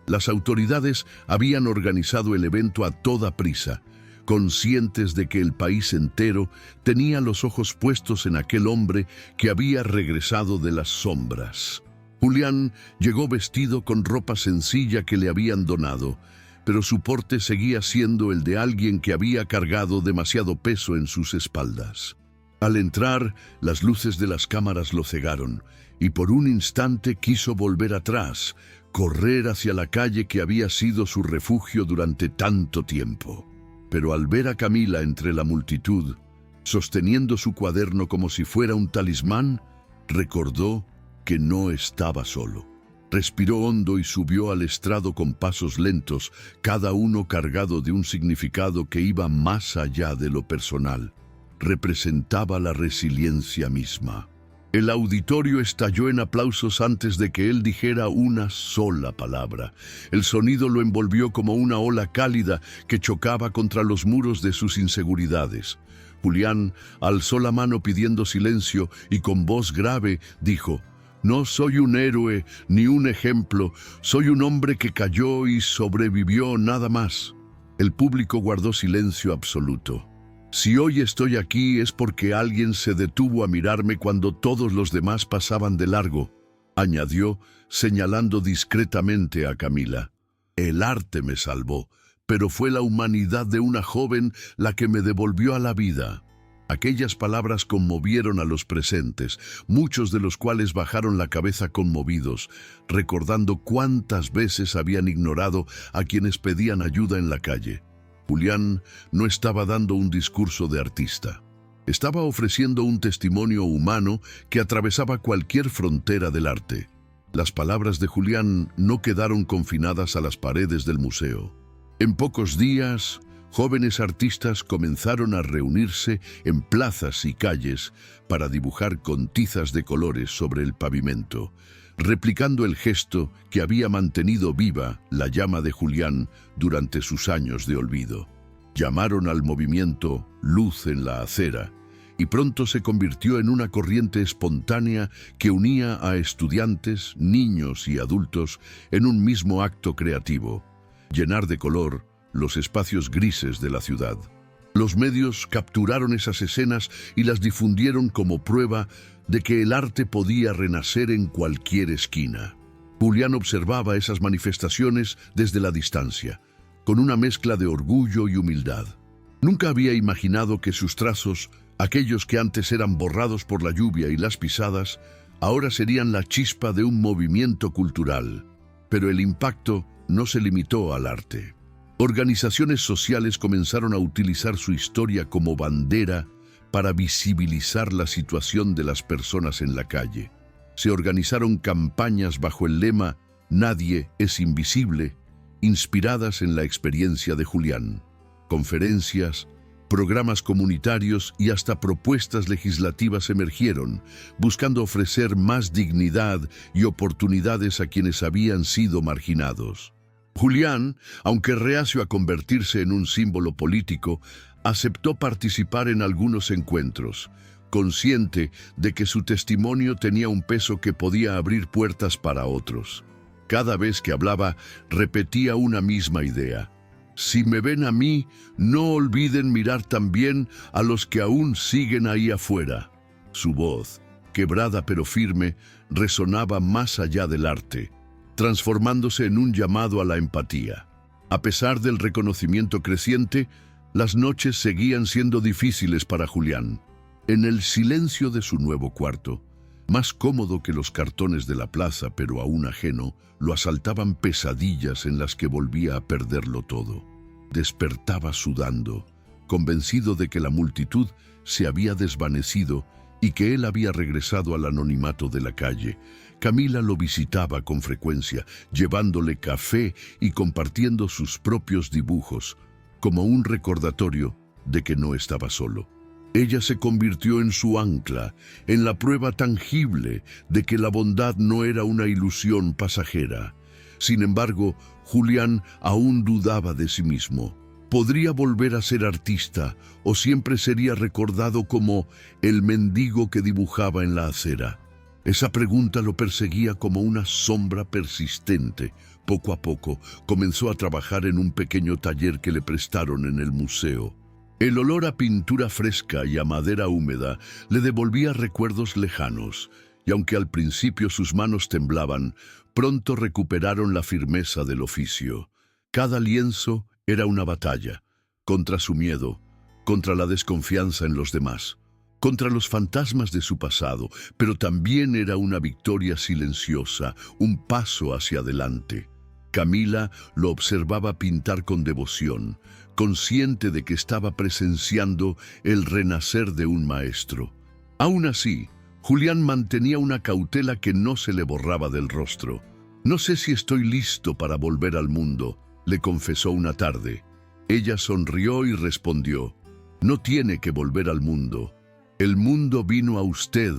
Las autoridades habían organizado el evento a toda prisa, conscientes de que el país entero tenía los ojos puestos en aquel hombre que había regresado de las sombras. Julián llegó vestido con ropa sencilla que le habían donado, pero su porte seguía siendo el de alguien que había cargado demasiado peso en sus espaldas. Al entrar, las luces de las cámaras lo cegaron, y por un instante quiso volver atrás, correr hacia la calle que había sido su refugio durante tanto tiempo. Pero al ver a Camila entre la multitud, sosteniendo su cuaderno como si fuera un talismán, recordó que no estaba solo. Respiró hondo y subió al estrado con pasos lentos, cada uno cargado de un significado que iba más allá de lo personal. Representaba la resiliencia misma. El auditorio estalló en aplausos antes de que él dijera una sola palabra. El sonido lo envolvió como una ola cálida que chocaba contra los muros de sus inseguridades. Julián alzó la mano pidiendo silencio y con voz grave dijo: «No soy un héroe ni un ejemplo, soy un hombre que cayó y sobrevivió, nada más». El público guardó silencio absoluto. «Si hoy estoy aquí es porque alguien se detuvo a mirarme cuando todos los demás pasaban de largo», añadió, señalando discretamente a Camila. «El arte me salvó, pero fue la humanidad de una joven la que me devolvió a la vida». Aquellas palabras conmovieron a los presentes, muchos de los cuales bajaron la cabeza conmovidos, recordando cuántas veces habían ignorado a quienes pedían ayuda en la calle. Julián no estaba dando un discurso de artista. Estaba ofreciendo un testimonio humano que atravesaba cualquier frontera del arte. Las palabras de Julián no quedaron confinadas a las paredes del museo. En pocos días, jóvenes artistas comenzaron a reunirse en plazas y calles para dibujar con tizas de colores sobre el pavimento, replicando el gesto que había mantenido viva la llama de Julián durante sus años de olvido. Llamaron al movimiento Luz en la Acera, y pronto se convirtió en una corriente espontánea que unía a estudiantes, niños y adultos en un mismo acto creativo: llenar de color los espacios grises de la ciudad. Los medios capturaron esas escenas y las difundieron como prueba de que el arte podía renacer en cualquier esquina. Julián observaba esas manifestaciones desde la distancia, con una mezcla de orgullo y humildad. Nunca había imaginado que sus trazos, aquellos que antes eran borrados por la lluvia y las pisadas, ahora serían la chispa de un movimiento cultural. Pero el impacto no se limitó al arte. Organizaciones sociales comenzaron a utilizar su historia como bandera para visibilizar la situación de las personas en la calle. Se organizaron campañas bajo el lema «Nadie es invisible», inspiradas en la experiencia de Julián. Conferencias, programas comunitarios y hasta propuestas legislativas emergieron, buscando ofrecer más dignidad y oportunidades a quienes habían sido marginados. Julián, aunque reacio a convertirse en un símbolo político, aceptó participar en algunos encuentros, consciente de que su testimonio tenía un peso que podía abrir puertas para otros. Cada vez que hablaba, repetía una misma idea: «Si me ven a mí, no olviden mirar también a los que aún siguen ahí afuera». Su voz, quebrada pero firme, resonaba más allá del arte, transformándose en un llamado a la empatía. A pesar del reconocimiento creciente, las noches seguían siendo difíciles para Julián. En el silencio de su nuevo cuarto, más cómodo que los cartones de la plaza pero aún ajeno, lo asaltaban pesadillas en las que volvía a perderlo todo. Despertaba sudando, convencido de que la multitud se había desvanecido y que él había regresado al anonimato de la calle. Camila lo visitaba con frecuencia, llevándole café y compartiendo sus propios dibujos, como un recordatorio de que no estaba solo. Ella se convirtió en su ancla, en la prueba tangible de que la bondad no era una ilusión pasajera. Sin embargo, Julián aún dudaba de sí mismo. ¿Podría volver a ser artista o siempre sería recordado como el mendigo que dibujaba en la acera? Esa pregunta lo perseguía como una sombra persistente. Poco a poco comenzó a trabajar en un pequeño taller que le prestaron en el museo. El olor a pintura fresca y a madera húmeda le devolvía recuerdos lejanos, y aunque al principio sus manos temblaban, pronto recuperaron la firmeza del oficio. Cada lienzo era una batalla, contra su miedo, contra la desconfianza en los demás, contra los fantasmas de su pasado, pero también era una victoria silenciosa, un paso hacia adelante. Camila lo observaba pintar con devoción, consciente de que estaba presenciando el renacer de un maestro. Aún así, Julián mantenía una cautela que no se le borraba del rostro. «No sé si estoy listo para volver al mundo», le confesó una tarde. Ella sonrió y respondió: «No tiene que volver al mundo. El mundo vino a usted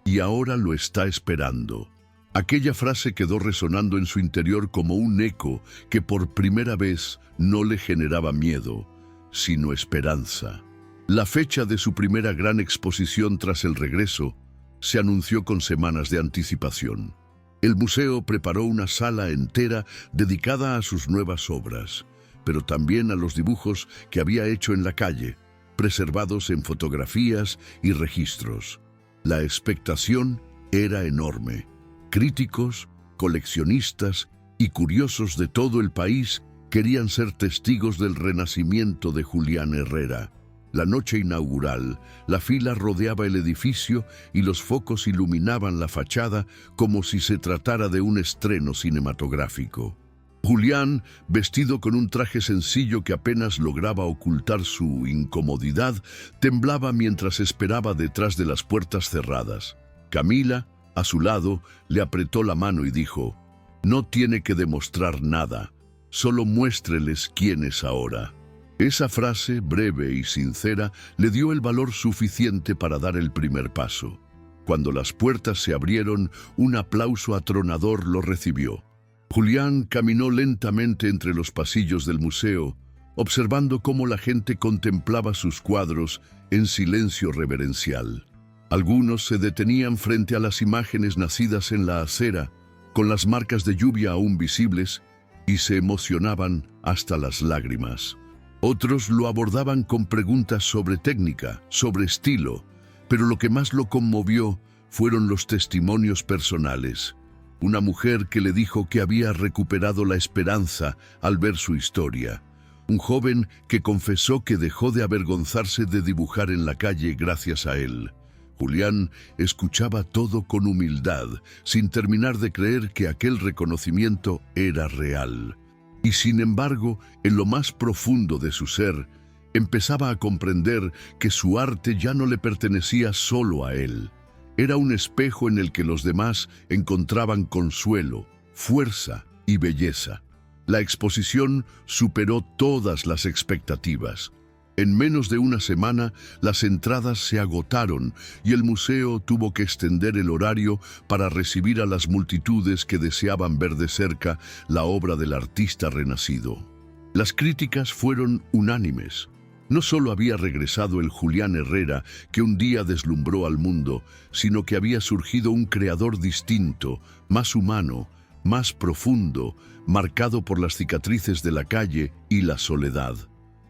y ahora lo está esperando». Aquella frase quedó resonando en su interior como un eco que por primera vez no le generaba miedo, sino esperanza. La fecha de su primera gran exposición tras el regreso se anunció con semanas de anticipación. El museo preparó una sala entera dedicada a sus nuevas obras, pero también a los dibujos que había hecho en la calle, preservados en fotografías y registros. La expectación era enorme. Críticos, coleccionistas y curiosos de todo el país querían ser testigos del renacimiento de Julián Herrera. La noche inaugural, la fila rodeaba el edificio y los focos iluminaban la fachada como si se tratara de un estreno cinematográfico. Julián, vestido con un traje sencillo que apenas lograba ocultar su incomodidad, temblaba mientras esperaba detrás de las puertas cerradas. Camila, a su lado, le apretó la mano y dijo: «No tiene que demostrar nada, solo muéstreles quién es ahora». Esa frase, breve y sincera, le dio el valor suficiente para dar el primer paso. Cuando las puertas se abrieron, un aplauso atronador lo recibió. Julián caminó lentamente entre los pasillos del museo, observando cómo la gente contemplaba sus cuadros en silencio reverencial. Algunos se detenían frente a las imágenes nacidas en la acera, con las marcas de lluvia aún visibles, y se emocionaban hasta las lágrimas. Otros lo abordaban con preguntas sobre técnica, sobre estilo, pero lo que más lo conmovió fueron los testimonios personales. Una mujer que le dijo que había recuperado la esperanza al ver su historia. Un joven que confesó que dejó de avergonzarse de dibujar en la calle gracias a él. Julián escuchaba todo con humildad, sin terminar de creer que aquel reconocimiento era real. Y sin embargo, en lo más profundo de su ser, empezaba a comprender que su arte ya no le pertenecía solo a él. Era un espejo en el que los demás encontraban consuelo, fuerza y belleza. La exposición superó todas las expectativas. En menos de una semana, las entradas se agotaron y el museo tuvo que extender el horario para recibir a las multitudes que deseaban ver de cerca la obra del artista renacido. Las críticas fueron unánimes. No solo había regresado el Julián Herrera que un día deslumbró al mundo, sino que había surgido un creador distinto, más humano, más profundo, marcado por las cicatrices de la calle y la soledad.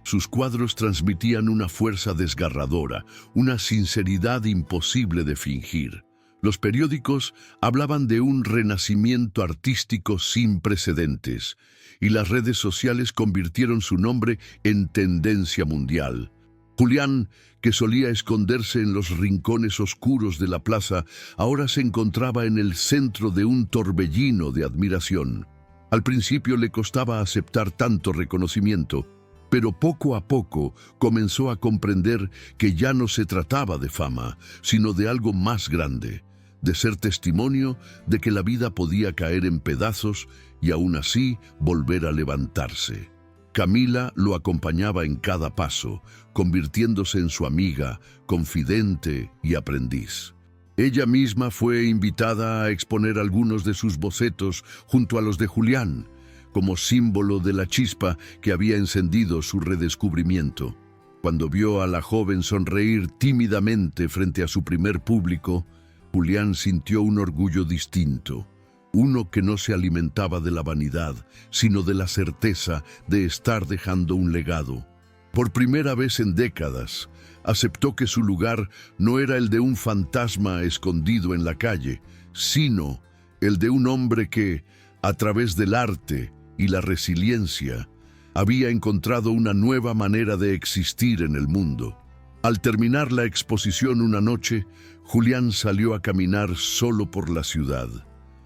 Sus cuadros transmitían una fuerza desgarradora, una sinceridad imposible de fingir. Los periódicos hablaban de un renacimiento artístico sin precedentes, y las redes sociales convirtieron su nombre en tendencia mundial. Julián, que solía esconderse en los rincones oscuros de la plaza, ahora se encontraba en el centro de un torbellino de admiración. Al principio le costaba aceptar tanto reconocimiento, pero poco a poco comenzó a comprender que ya no se trataba de fama, sino de algo más grande, de ser testimonio de que la vida podía caer en pedazos y aún así volver a levantarse. Camila lo acompañaba en cada paso, convirtiéndose en su amiga, confidente y aprendiz. Ella misma fue invitada a exponer algunos de sus bocetos junto a los de Julián, como símbolo de la chispa que había encendido su redescubrimiento. Cuando vio a la joven sonreír tímidamente frente a su primer público, Julián sintió un orgullo distinto, uno que no se alimentaba de la vanidad, sino de la certeza de estar dejando un legado. Por primera vez en décadas, aceptó que su lugar no era el de un fantasma escondido en la calle, sino el de un hombre que, a través del arte y la resiliencia, había encontrado una nueva manera de existir en el mundo. Al terminar la exposición una noche, Julián salió a caminar solo por la ciudad.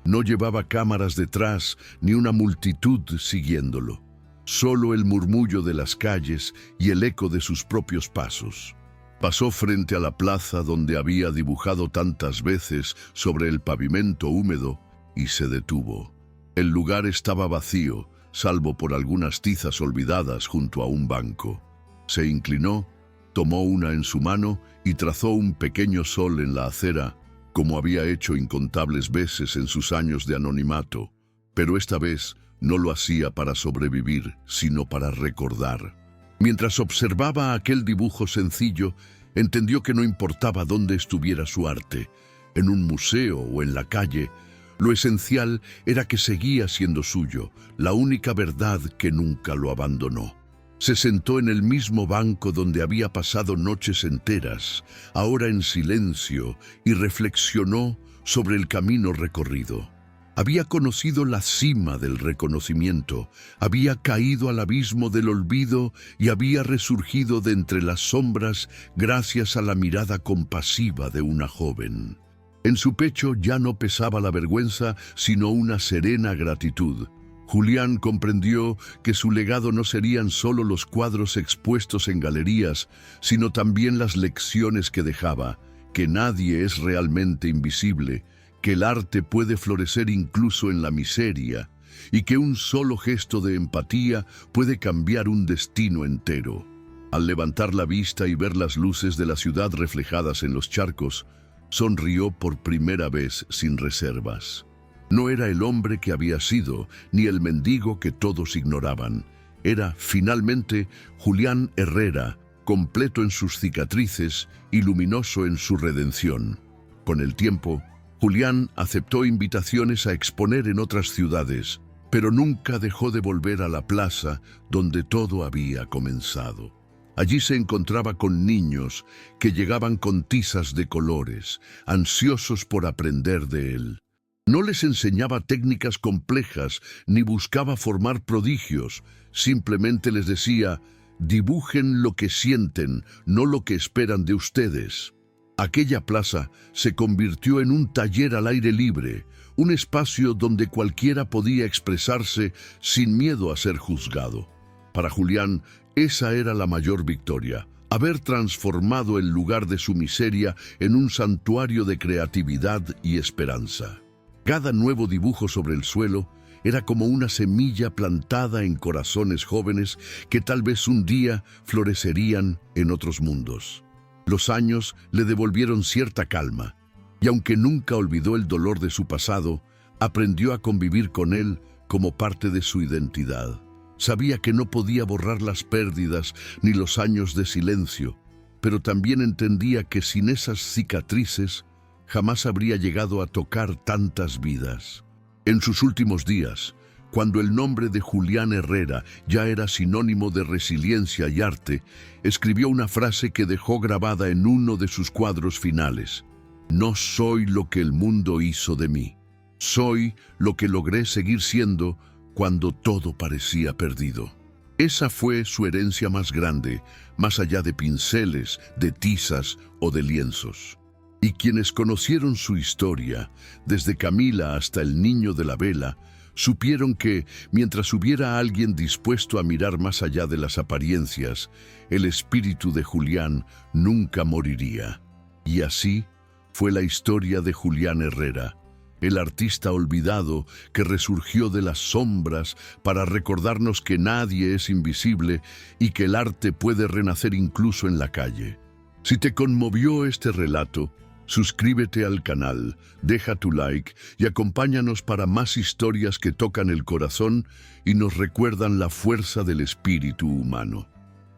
No llevaba cámaras detrás ni una multitud siguiéndolo. Solo el murmullo de las calles y el eco de sus propios pasos. Pasó frente a la plaza donde había dibujado tantas veces sobre el pavimento húmedo y se detuvo. El lugar estaba vacío, salvo por algunas tizas olvidadas junto a un banco. Se inclinó, tomó una en su mano y trazó un pequeño sol en la acera, como había hecho incontables veces en sus años de anonimato. Pero esta vez no lo hacía para sobrevivir, sino para recordar. Mientras observaba aquel dibujo sencillo, entendió que no importaba dónde estuviera su arte, en un museo o en la calle, lo esencial era que seguía siendo suyo, la única verdad que nunca lo abandonó. Se sentó en el mismo banco donde había pasado noches enteras, ahora en silencio, y reflexionó sobre el camino recorrido. Había conocido la cima del reconocimiento, había caído al abismo del olvido y había resurgido de entre las sombras gracias a la mirada compasiva de una joven. En su pecho ya no pesaba la vergüenza, sino una serena gratitud. Julián comprendió que su legado no serían solo los cuadros expuestos en galerías, sino también las lecciones que dejaba, que nadie es realmente invisible, que el arte puede florecer incluso en la miseria, y que un solo gesto de empatía puede cambiar un destino entero. Al levantar la vista y ver las luces de la ciudad reflejadas en los charcos, sonrió por primera vez sin reservas. No era el hombre que había sido, ni el mendigo que todos ignoraban. Era, finalmente, Julián Herrera, completo en sus cicatrices y luminoso en su redención. Con el tiempo, Julián aceptó invitaciones a exponer en otras ciudades, pero nunca dejó de volver a la plaza donde todo había comenzado. Allí se encontraba con niños que llegaban con tizas de colores, ansiosos por aprender de él. No les enseñaba técnicas complejas ni buscaba formar prodigios, simplemente les decía: dibujen lo que sienten, no lo que esperan de ustedes. Aquella plaza se convirtió en un taller al aire libre, un espacio donde cualquiera podía expresarse sin miedo a ser juzgado. Para Julián, esa era la mayor victoria, haber transformado el lugar de su miseria en un santuario de creatividad y esperanza. Cada nuevo dibujo sobre el suelo era como una semilla plantada en corazones jóvenes que tal vez un día florecerían en otros mundos. Los años le devolvieron cierta calma, y aunque nunca olvidó el dolor de su pasado, aprendió a convivir con él como parte de su identidad. Sabía que no podía borrar las pérdidas ni los años de silencio, pero también entendía que sin esas cicatrices jamás habría llegado a tocar tantas vidas. En sus últimos días, cuando el nombre de Julián Herrera ya era sinónimo de resiliencia y arte, escribió una frase que dejó grabada en uno de sus cuadros finales: «No soy lo que el mundo hizo de mí, soy lo que logré seguir siendo cuando todo parecía perdido». Esa fue su herencia más grande, más allá de pinceles, de tizas o de lienzos. Y quienes conocieron su historia, desde Camila hasta el niño de la vela, supieron que, mientras hubiera alguien dispuesto a mirar más allá de las apariencias, el espíritu de Julián nunca moriría. Y así fue la historia de Julián Herrera, el artista olvidado que resurgió de las sombras para recordarnos que nadie es invisible y que el arte puede renacer incluso en la calle. Si te conmovió este relato, suscríbete al canal, deja tu like y acompáñanos para más historias que tocan el corazón y nos recuerdan la fuerza del espíritu humano.